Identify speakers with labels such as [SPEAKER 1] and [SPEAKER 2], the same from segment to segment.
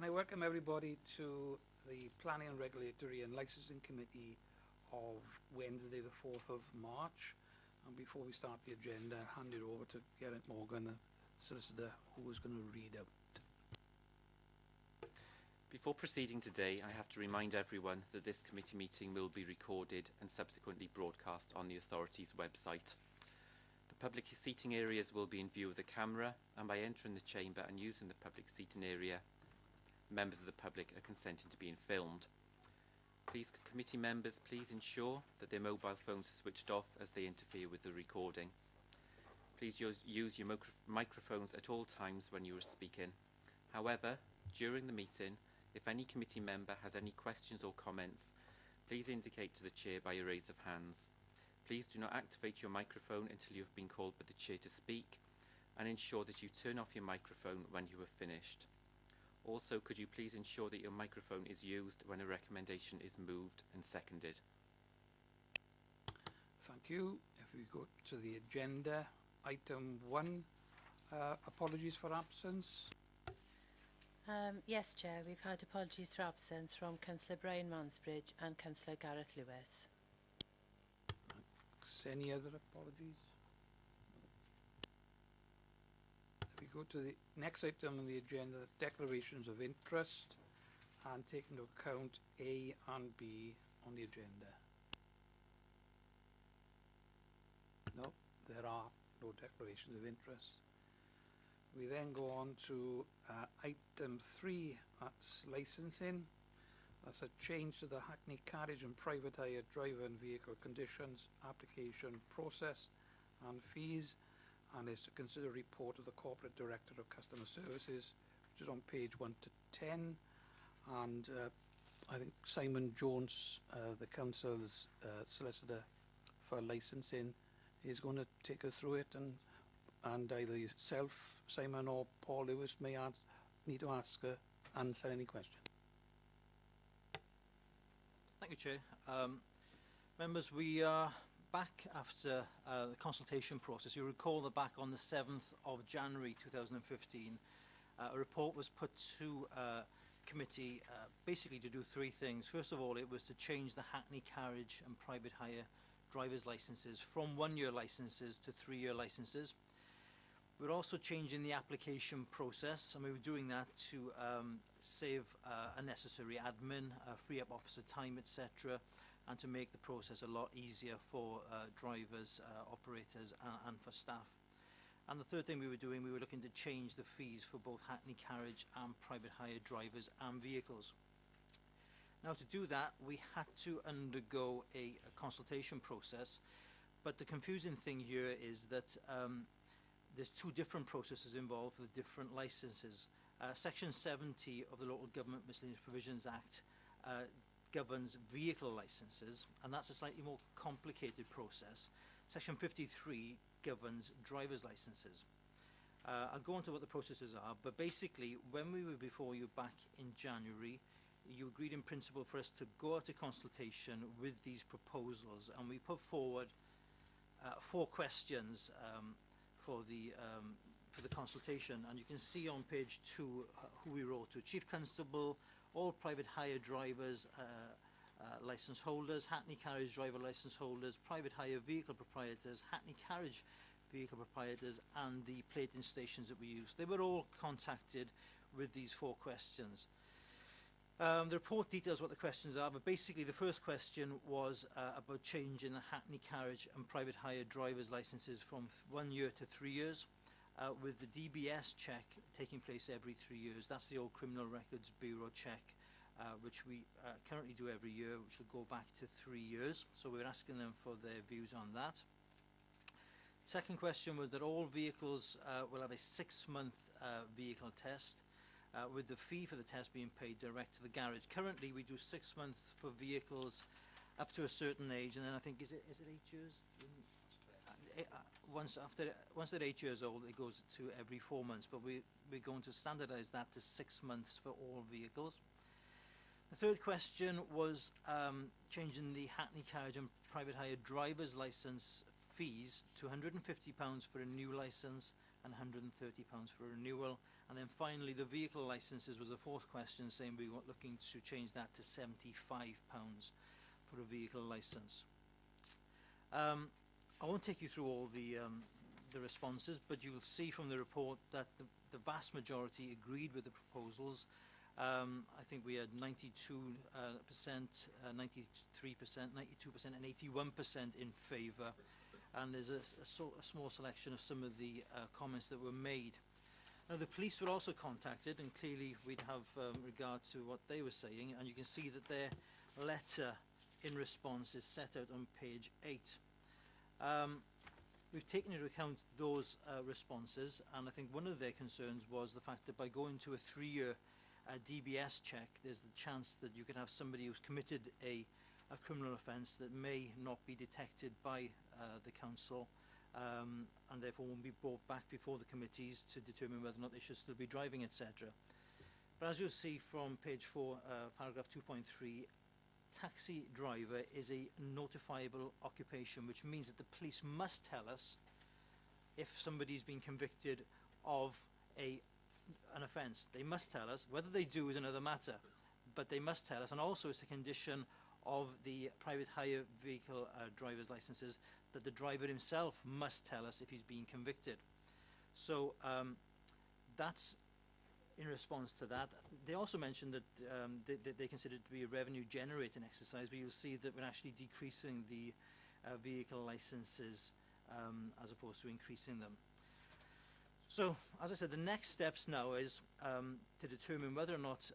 [SPEAKER 1] can I welcome everybody to the Planning and Regulatory and Licensing Committee of Wednesday, the 4th of March. And before we start the agenda, I'll hand it over to Geraint Morgan, the solicitor, who is going to read out.
[SPEAKER 2] Before proceeding today, I have to remind everyone that this committee meeting will be recorded and subsequently broadcast on the authority's website. The public seating areas will be in view of the camera, and by entering the chamber and using the public seating area, members of the public are consenting to being filmed. Please, committee members, please ensure that their mobile phones are switched off as they interfere with the recording. Please use your microphones at all times when you are speaking. However, during the meeting, if any committee member has any questions or comments, please indicate to the chair by a raise of hands. Please do not activate your microphone until you have been called by the chair to speak, and ensure that you turn off your microphone when you have finished. Also, could you please ensure that your microphone is used when a recommendation is moved and seconded?
[SPEAKER 1] Thank you. If we go to the agenda, item 1, apologies for absence.
[SPEAKER 3] Yes, Chair, we've had apologies for absence from Councillor Brian Mansbridge and Councillor Gareth Lewis.
[SPEAKER 1] Any other apologies? If we go to the next item on the agenda, the declarations of interest, and take into account A and B on the agenda. No, there are no declarations of interest. We then go on to item 3, that's licensing. That's a change to the Hackney Carriage and Private Hire Driver and Vehicle Conditions, Application Process and Fees, and is to consider a report of the Corporate Director of Customer Services, which is on page 1 to 10. And I think Simon Jones, the Council's solicitor for licensing, is going to take us through it, and either yourself, Simon, or Paul Lewis may need to answer any question.
[SPEAKER 4] Thank you, Chair. Members, we are back after the consultation process. You recall that back on the 7th of January 2015, a report was put to committee basically to do 3 things. First of all, it was to change the Hackney Carriage and Private Hire driver's licenses from 1-year licenses to 3-year licenses. We're also changing the application process, and we were doing that to save unnecessary admin, free up officer time, etc., and to make the process a lot easier for drivers, operators, and for staff. And the third thing we were doing, we were looking to change the fees for both Hackney Carriage and private hire drivers and vehicles. Now, to do that, we had to undergo a consultation process, but the confusing thing here is that there's 2 different processes involved for the different licenses. Section 70 of the Local Government Miscellaneous Provisions Act governs vehicle licenses, and that's a slightly more complicated process. Section 53 governs driver's licenses. I'll go on to what the processes are, but basically, when we were before you back in January, you agreed in principle for us to go out to consultation with these proposals, and we put forward 4 questions for the consultation, and you can see on page 2 who we wrote to: Chief Constable, all private hire drivers, licence holders, Hackney Carriage driver licence holders, private hire vehicle proprietors, Hackney Carriage vehicle proprietors, and the plating stations that we use. They were all contacted with these 4 questions. The report details what the questions are, but basically the first question was about changing the Hackney Carriage and private hire drivers licenses from 1 year to 3 years, with the DBS check taking place every 3 years. That's the old Criminal Records Bureau check, which we currently do every year, which will go back to 3 years. So we're asking them for their views on that. Second question was that all vehicles will have a 6-month vehicle test, with the fee for the test being paid direct to the garage. Currently, we do 6 months for vehicles up to a certain age, and then I think, is it 8 years? Once they're 8 years old, it goes to every 4 months, but we're going to standardise that to 6 months for all vehicles. The third question was changing the Hackney Carriage and private hire driver's licence fees to £150 for a new licence and £130 for a renewal, And then finally, the vehicle licences was the fourth question, saying we were looking to change that to £75 for a vehicle licence. I won't take you through all the responses, but you will see from the report that the vast majority agreed with the proposals. I think we had 92%, 93%, 92% and 81% in favour, and there's a small selection of some of the comments that were made. Now, the police were also contacted, and clearly we'd have regard to what they were saying, and you can see that their letter in response is set out on page 8. We've taken into account those responses, and I think one of their concerns was the fact that by going to a 3-year DBS check, there's the chance that you could have somebody who's committed a criminal offence that may not be detected by the council, and therefore won't be brought back before the committees to determine whether or not they should still be driving, etc. But as you'll see from page 4, paragraph 2.3, taxi driver is a notifiable occupation, which means that the police must tell us if somebody's been convicted of an offence. They must tell us. Whether they do is another matter, but they must tell us. And also it's a condition of the private hire vehicle driver's licences that the driver himself must tell us if he's been convicted. So that's in response to that. They also mentioned that they consider it to be a revenue generating exercise, but you'll see that we're actually decreasing the vehicle licences as opposed to increasing them. So, as I said, the next steps now is to determine whether or not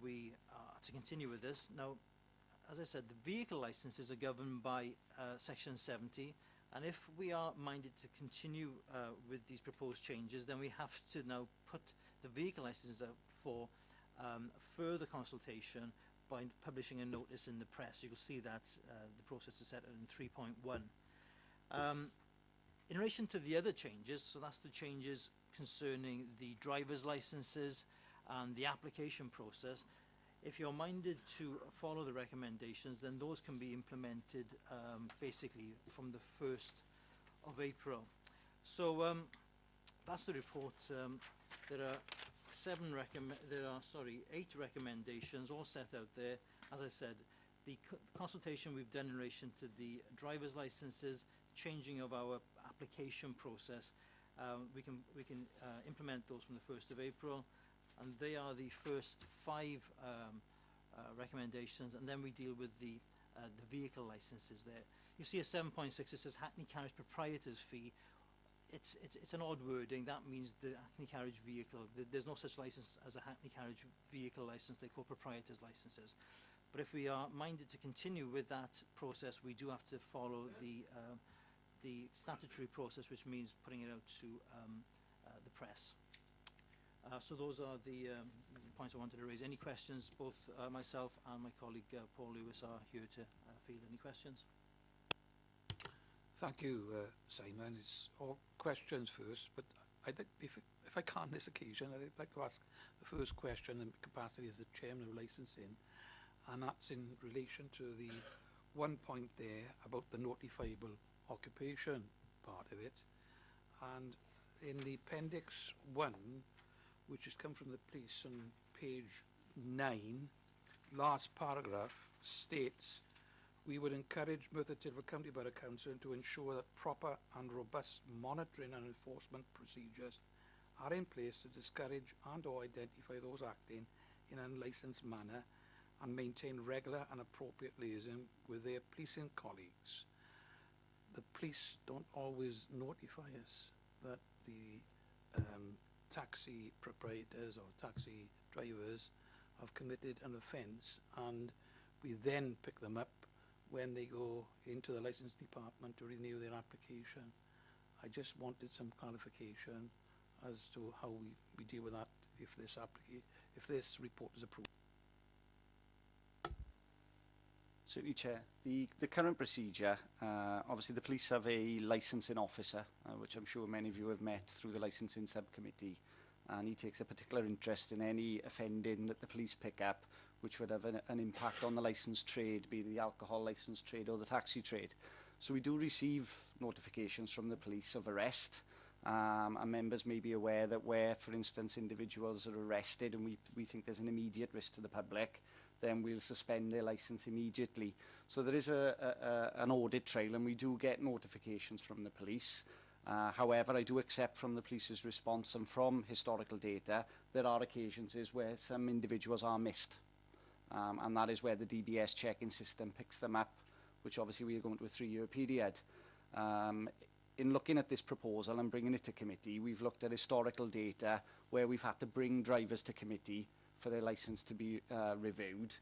[SPEAKER 4] we are to continue with this. Now, as I said, the vehicle licences are governed by Section 70, and if we are minded to continue with these proposed changes, then we have to now put the vehicle licences out for further consultation by publishing a notice in the press. You will see that the process is set out in 3.1. In relation to the other changes, so that's the changes concerning the driver's licences and the application process, if you're minded to follow the recommendations, then those can be implemented basically from the 1st of April. So that's the report. There are 8 recommendations all set out there. As I said, the consultation we've done in relation to the driver's licences, changing of our application process, we can implement those from the 1st of April, and they are the first 5 recommendations, and then we deal with the vehicle licences there. You see a 7.6, it says Hackney Carriage Proprietors Fee. It's an odd wording. That means the Hackney Carriage vehicle. There's no such licence as a Hackney Carriage vehicle licence. They call proprietors licences. But if we are minded to continue with that process, we do have to follow the statutory process, which means putting it out to the press. So those are the points I wanted to raise. Any questions? Both myself and my colleague Paul Lewis are here to field any questions.
[SPEAKER 1] Thank you, Simon. It's all questions first, but I'd like, if I can this occasion, I'd like to ask the first question in capacity as the chairman of licensing, and that's in relation to the one point there about the notifiable occupation part of it. And in the appendix 1, which has come from the police on page 9, last paragraph states, we would encourage Merthyr Tydfil County Borough Council to ensure that proper and robust monitoring and enforcement procedures are in place to discourage and or identify those acting in an unlicensed manner and maintain regular and appropriate liaison with their policing colleagues. The police don't always notify us that the taxi proprietors or taxi drivers have committed an offence, and we then pick them up when they go into the licence department to renew their application. I just wanted some clarification as to how we deal with that if this report is approved.
[SPEAKER 5] Certainly, Chair. The current procedure, obviously the police have a licensing officer, which I'm sure many of you have met through the licensing subcommittee, and he takes a particular interest in any offending that the police pick up which would have an impact on the licensed trade, be it the alcohol licensed trade or the taxi trade. So we do receive notifications from the police of arrest, And members may be aware that where, for instance, individuals are arrested and we think there's an immediate risk to the public, then we'll suspend their licence immediately. So there is an audit trail, and we do get notifications from the police. However, I do accept from the police's response and from historical data, there are occasions where some individuals are missed. And that is where the DBS checking system picks them up, which obviously we are going to a 3-year period. In looking at this proposal and bringing it to committee, we've looked at historical data where we've had to bring drivers to committee for their licence to be reviewed.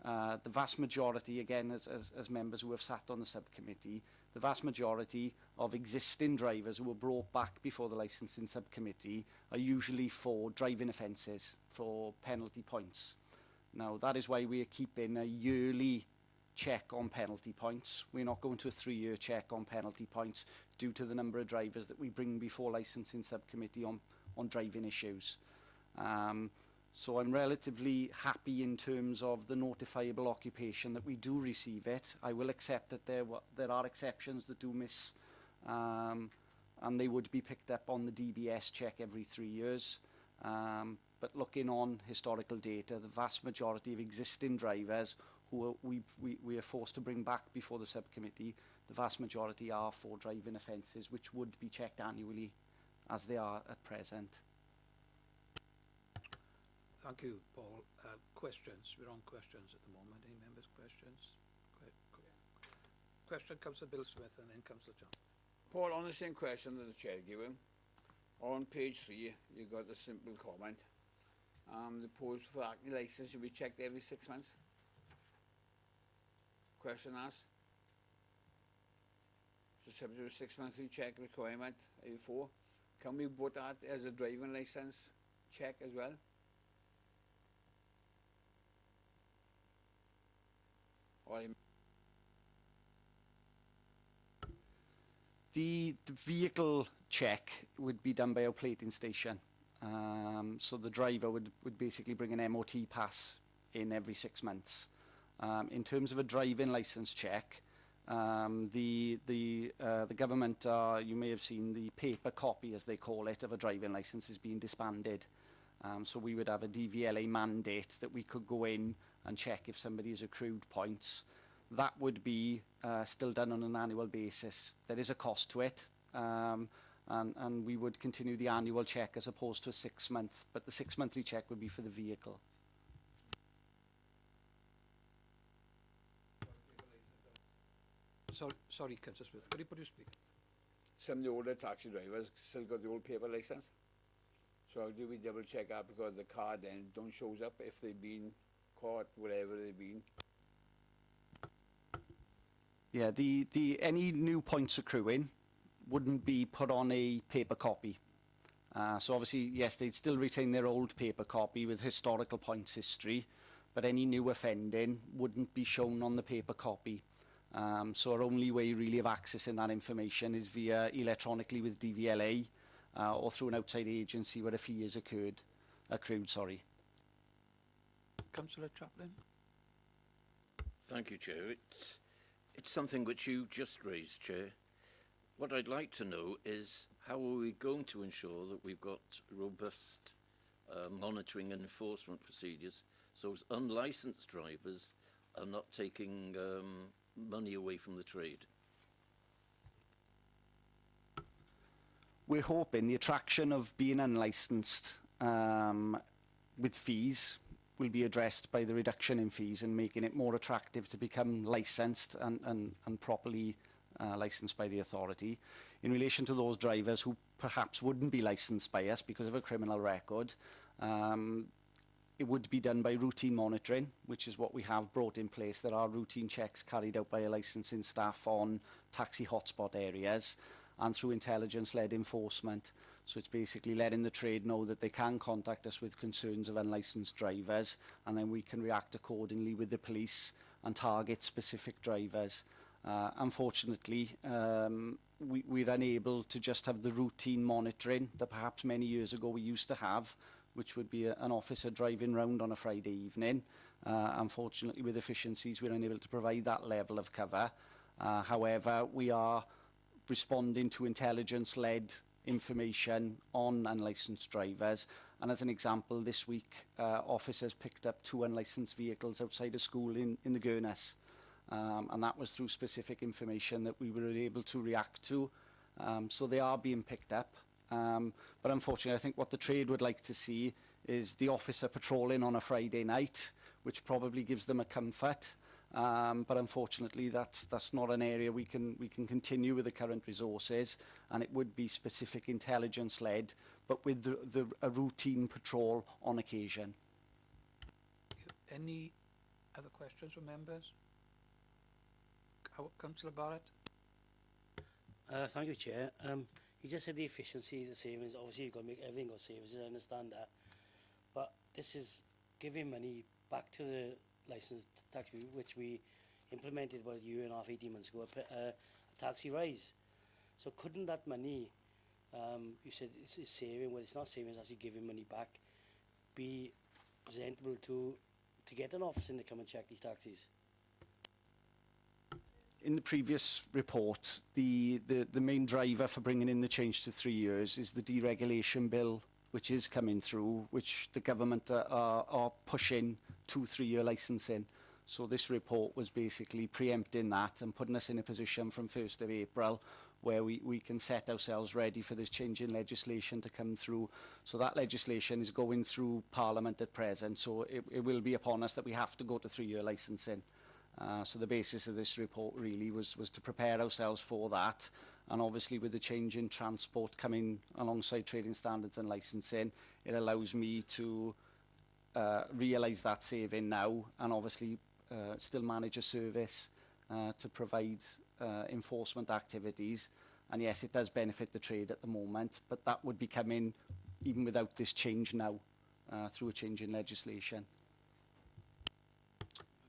[SPEAKER 5] The vast majority, again, as members who have sat on the subcommittee, the vast majority of existing drivers who were brought back before the licensing subcommittee are usually for driving offences, for penalty points. Now, that is why we are keeping a yearly check on penalty points. We're not going to a 3-year check on penalty points due to the number of drivers that we bring before licensing subcommittee on driving issues. So I'm relatively happy in terms of the notifiable occupation that we do receive it. I will accept that there are exceptions that do miss, and they would be picked up on the DBS check every 3 years. But looking on historical data, the vast majority of existing drivers who we are forced to bring back before the subcommittee, the vast majority are for driving offences, which would be checked annually as they are at present.
[SPEAKER 1] Thank you, Paul. Questions? We're on questions at the moment. Any members' questions? Question comes to Bill Smith and then comes to John.
[SPEAKER 6] Paul, on the same question that the chair gave him, on page 3, you got a simple comment. The post for acting licence should be checked every 6 months. Question asked. So subject to a 6-monthly check requirement, 84. Can we put that as a driving licence check as well? Or
[SPEAKER 5] The vehicle check would be done by our plating station. So the driver would basically bring an MOT pass in every 6 months. In terms of a driving licence check, the government, you may have seen the paper copy, as they call it, of a driving licence is being disbanded. So we would have a DVLA mandate that we could go in and check if somebody has accrued points. That would be still done on an annual basis. There is a cost to it, and we would continue the annual check as opposed to a 6-month, but the 6-monthly check would be for the vehicle.
[SPEAKER 1] Sorry, Councillor Smith. Could you put your speak?
[SPEAKER 6] some of the older taxi drivers still got the old paper licence. So do we double check that because the card then don't shows up if they've been caught, whatever they've been?
[SPEAKER 5] Yeah, any new points accruing wouldn't be put on a paper copy. So obviously, yes, they'd still retain their old paper copy with historical points history, but any new offending wouldn't be shown on the paper copy. So our only way really of accessing that information is via electronically with DVLA or through an outside agency where a fee is accrued.
[SPEAKER 1] Councillor Chaplin.
[SPEAKER 7] Thank you, Chair. It's something which you just raised, Chair. What I'd like to know is how are we going to ensure that we've got robust monitoring and enforcement procedures so as unlicensed drivers are not taking money away from the trade?
[SPEAKER 5] We're hoping the attraction of being unlicensed with fees will be addressed by the reduction in fees and making it more attractive to become licensed and properly licensed by the authority. In relation to those drivers who perhaps wouldn't be licensed by us because of a criminal record, it would be done by routine monitoring, which is what we have brought in place. There are routine checks carried out by a licensing staff on taxi hotspot areas and through intelligence-led enforcement. So it's basically letting the trade know that they can contact us with concerns of unlicensed drivers, and then we can react accordingly with the police and target specific drivers. Unfortunately, we're unable to just have the routine monitoring that perhaps many years ago we used to have, which would be an officer driving round on a Friday evening. Unfortunately, with efficiencies, we're unable to provide that level of cover. However, we are responding to intelligence-led information on unlicensed drivers. And as an example, this week, officers picked up 2 unlicensed vehicles outside a school in the Gurness. And that was through specific information that we were able to react to. So they are being picked up. But unfortunately, I think what the trade would like to see is the officer patrolling on a Friday night, which probably gives them a comfort. But unfortunately, that's not an area we can continue with the current resources, and it would be specific intelligence led, but with a routine patrol on occasion.
[SPEAKER 1] Any other questions from members? Councillor Barrett?
[SPEAKER 8] Thank you, Chair. You just said the efficiency, the savings. Obviously, you've got to make everything go savings. I understand that, but this is giving money back to the licensed taxi, which we implemented about a year and a half, 18 months ago, a taxi rise. So couldn't that money, you said it's saving, well, it's not saving, it's actually giving money back, be presentable to get an officer in to come and check these taxis?
[SPEAKER 5] In the previous report, the main driver for bringing in the change to 3 years is the deregulation bill, which is coming through, which the government are pushing 2-3 year licensing. So this report was basically preempting that and putting us in a position from 1st of April where we can set ourselves ready for this change in legislation to come through. So that legislation is going through Parliament at present, so it will be upon us that we have to go to 3 year licensing. So the basis of this report really was to prepare ourselves for that. And obviously with the change in transport coming alongside trading standards and licensing, it allows me to realise that saving now and obviously still manage a service to provide enforcement activities. And yes, it does benefit the trade at the moment, but that would be coming even without this change now through a change in legislation.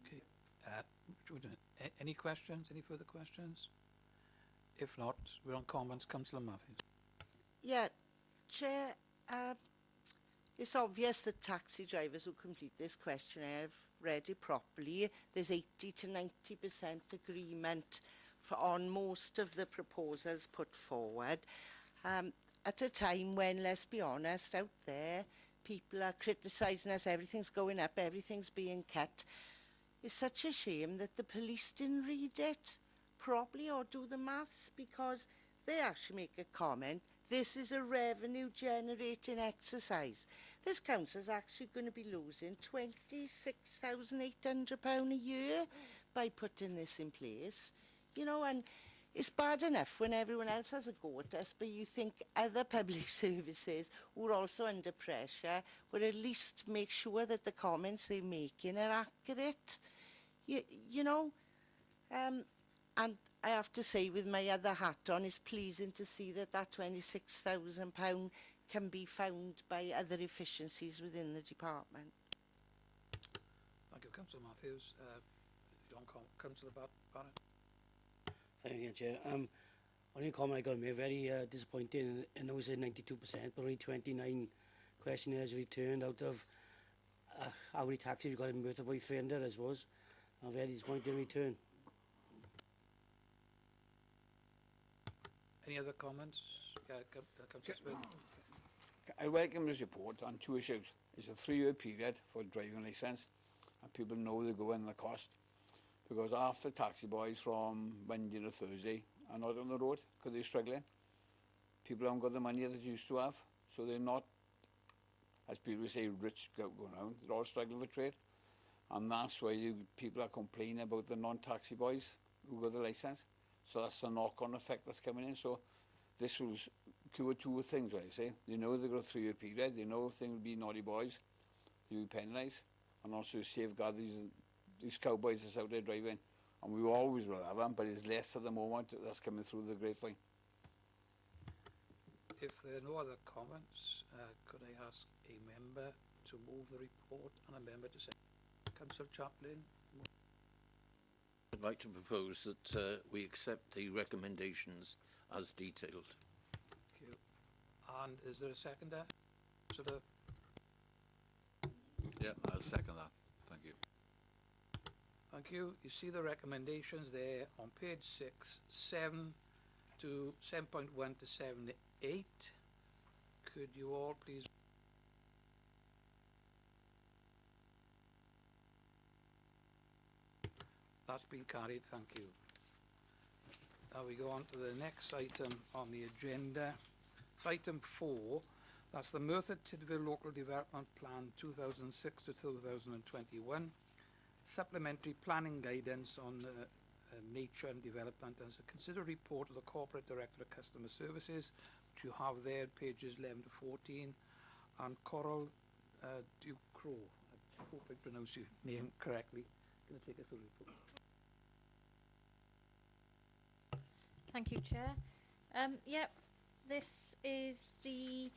[SPEAKER 1] Okay. Any questions? Any further questions? If not, we're on comments. Councillor Matthews.
[SPEAKER 9] Yeah, Chair, it's obvious that taxi drivers who complete this questionnaire have read it properly. There's 80 to 90% agreement on most of the proposals put forward. At a time when, let's be honest, out there, people are criticising us, everything's going up, everything's being cut. It's such a shame that the police didn't read it properly or do the maths, because they actually make a comment. This is a revenue generating exercise. This council's actually going to be losing £26,800 a year by putting this in place. You know, and it's bad enough when everyone else has a go at us, but you think other public services who are also under pressure would at least make sure that the comments they're making are accurate. You know, and I have to say, with my other hat on, it's pleasing to see that that £26,000 can be found by other efficiencies within the department.
[SPEAKER 1] Thank you, Councillor Matthews. Councillor Barrett.
[SPEAKER 8] Thank you, Chair. Only comment I got to make, very disappointing. I know we said 92%, but only 29 questionnaires returned out of how many taxis we got in Merthyr, about 300, I suppose. A very disappointing return.
[SPEAKER 1] Any other comments? Councillor Smith.
[SPEAKER 6] I welcome this report on 2 issues. It's a 3-year period for driving licence, and people know they go in the cost. Because after taxi boys from Monday to Thursday are not on the road because they're struggling. People haven't got the money that they used to have, so they're not, as people say, rich going around. They're all struggling for trade. And that's why people are complaining about the non-taxi boys who got the licence. So that's the knock-on effect that's coming in. So this will cure 2 things, right? I say. They know they've got a 3-year period. They know if things will be naughty boys, they'll be penalised. And also safeguard these cowboys that's out there driving. And we always will have them, but it's less at the moment that's coming through the grapevine.
[SPEAKER 1] If there are no other comments, could I ask a member to move the report and a member to second? Councillor Chaplin.
[SPEAKER 7] I'd like to propose that we accept the recommendations as detailed.
[SPEAKER 1] Thank you. And is there a seconder?
[SPEAKER 10] Yeah, I'll second that. Thank you.
[SPEAKER 1] Thank you. You see the recommendations there on page 6, 7 to 7.1 to 7 8. Could you all please... That's been carried, thank you. Now we go on to the next item on the agenda. It's item 4. That's the Merthyr Tydfil Local Development Plan 2006 to 2021. Supplementary planning guidance on nature and development, and so consider report of the Corporate Director of Customer Services, which you have there, pages 11 to 14, and Coral Ducro. I hope I pronounced your name correctly. Going to take us through the report.
[SPEAKER 11] Thank you, Chair. Yep, this is the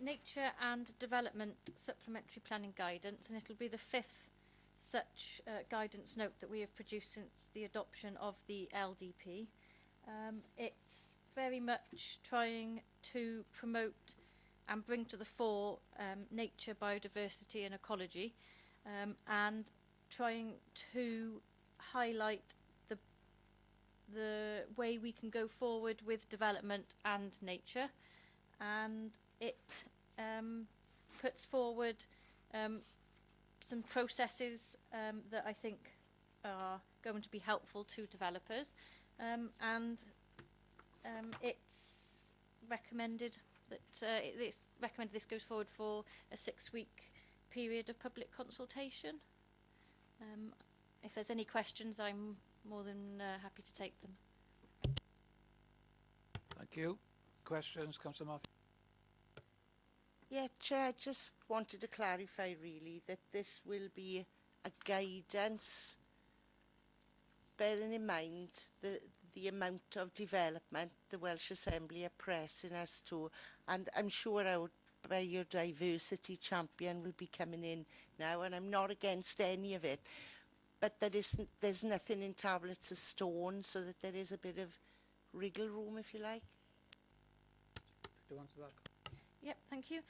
[SPEAKER 11] Nature and Development Supplementary Planning Guidance, and it'll be the 5th such guidance note that we have produced since the adoption of the LDP. It's very much trying to promote and bring to the fore nature, biodiversity and ecology, and trying to highlight the way we can go forward with development and nature, and it puts forward some processes that I think are going to be helpful to developers, and it's recommended that this goes forward for a 6-week period of public consultation. If there's any questions, I'm more than happy to take them.
[SPEAKER 1] Thank you. Questions, Councillor Merthyr?
[SPEAKER 9] Yeah, Chair, I just wanted to clarify really that this will be a guidance, bearing in mind the amount of development the Welsh Assembly are pressing us to, and I'm sure our biodiversity champion will be coming in now, and I'm not against any of it, but there's nothing in tablets of stone, so that there is a bit of wriggle room, if you like.
[SPEAKER 1] Do you answer that?
[SPEAKER 11] Yep, thank you.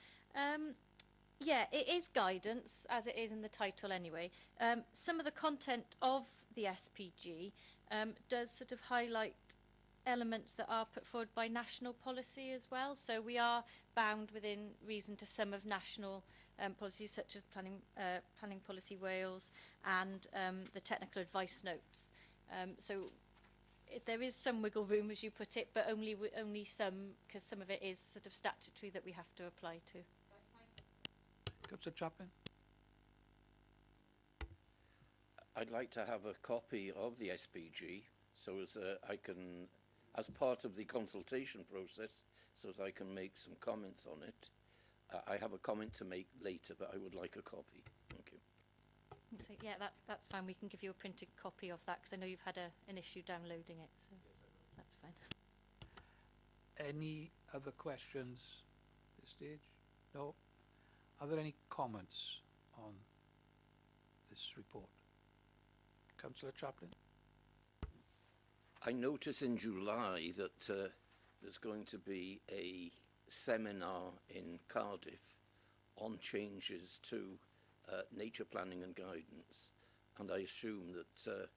[SPEAKER 11] Yeah, it is guidance, as it is in the title anyway. Some of the content of the SPG does sort of highlight elements that are put forward by national policy as well. So we are bound within reason to some of national policies, such as Planning Policy Wales and the technical advice notes. So there is some wiggle room, as you put it, but only some, because some of it is sort of statutory that we have to apply to.
[SPEAKER 1] Councillor Chaplin?
[SPEAKER 7] I'd like to have a copy of the SPG so as I can, as part of the consultation process, so as I can make some comments on it. I have a comment to make later, but I would like a copy. Thank you.
[SPEAKER 11] So, yeah, that's fine. We can give you a printed copy of that, because I know you've had an issue downloading it, so that's fine.
[SPEAKER 1] Any other questions at this stage? No? Are there any comments on this report? Councillor Chaplin?
[SPEAKER 7] I notice in July that there's going to be a seminar in Cardiff on changes to nature planning and guidance, and I assume that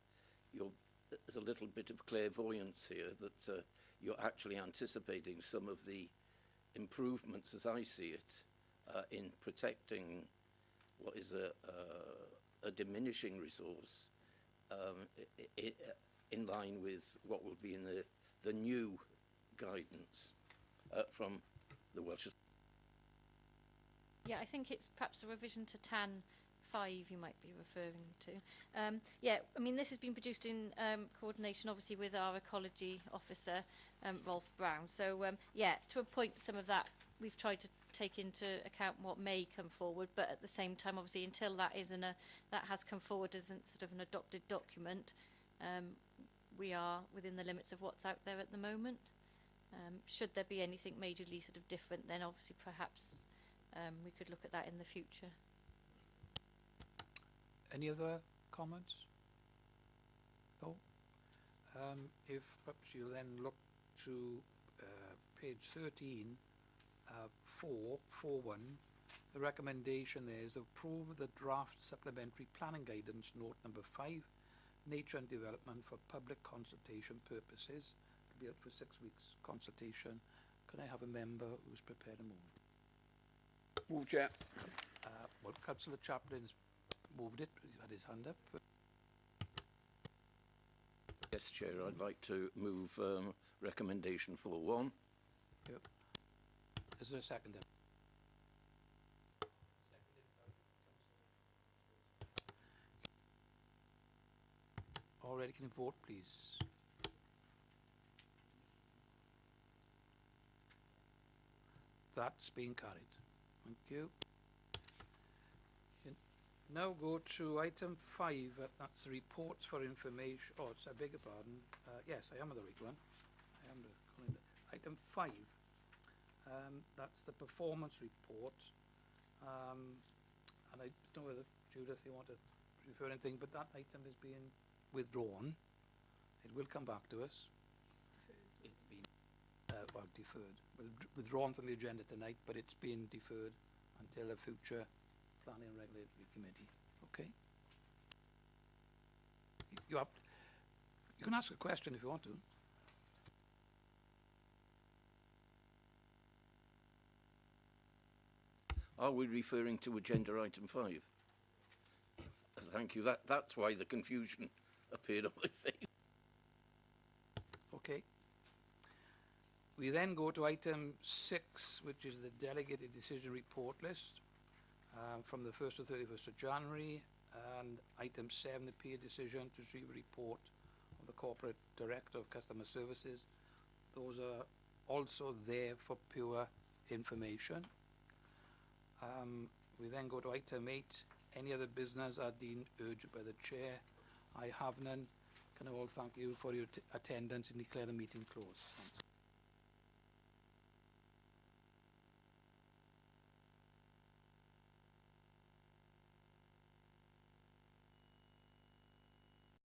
[SPEAKER 7] there's a little bit of clairvoyance here, that you're actually anticipating some of the improvements, as I see it, in protecting what is a diminishing resource, in line with what will be in the new guidance from the Welsh.
[SPEAKER 11] Yeah, I think it's perhaps a revision to TAN 5 you might be referring to. Yeah, I mean, this has been produced in coordination, obviously, with our ecology officer, Rolf Brown. So, yeah, to a point, some of that we've tried to take into account what may come forward, but at the same time, obviously, until that has come forward as sort of an adopted document, we are within the limits of what's out there at the moment. Should there be anything majorly sort of different, then obviously perhaps we could look at that in the future.
[SPEAKER 1] Any other comments? No? If perhaps you then look to page 13, 4.1, the recommendation there is approve the draft supplementary planning guidance note number 5, nature and development for public consultation purposes, it'll be out for 6 weeks consultation. Can I have a member who's prepared to move?
[SPEAKER 6] Move, Chair.
[SPEAKER 1] Well, Councillor Chaplin's moved it, he's had his hand up.
[SPEAKER 7] Yes, Chair, I'd like to move recommendation 4.1.
[SPEAKER 1] Yep. Is there a seconder? All ready, can you vote, please? That's been carried. Thank you. Now go to item 5, that's reports for information, oh, I beg your pardon, yes, I am on the right one. I am calling it. Item 5, that's the performance report. And I don't know whether, Judith, you want to refer anything, but that item is being withdrawn. It will come back to us.
[SPEAKER 2] It's been
[SPEAKER 1] Well, deferred. Withdrawn from the agenda tonight, but it's being deferred until a future Planning and Regulatory Committee. Okay? You can ask a question if you want to.
[SPEAKER 7] Are we referring to agenda item 5? Thank you. That's why the confusion appeared on my face.
[SPEAKER 1] Okay. We then go to item 6, which is the delegated decision report list from the 1st to 31st of January, and item 7, the peer decision to receive a report of the Corporate Director of Customer Services. Those are also there for pure information. We then go to item 8, any other business are deemed urgent by the Chair. I have none. Can I all thank you for your attendance and declare the meeting closed. Thanks.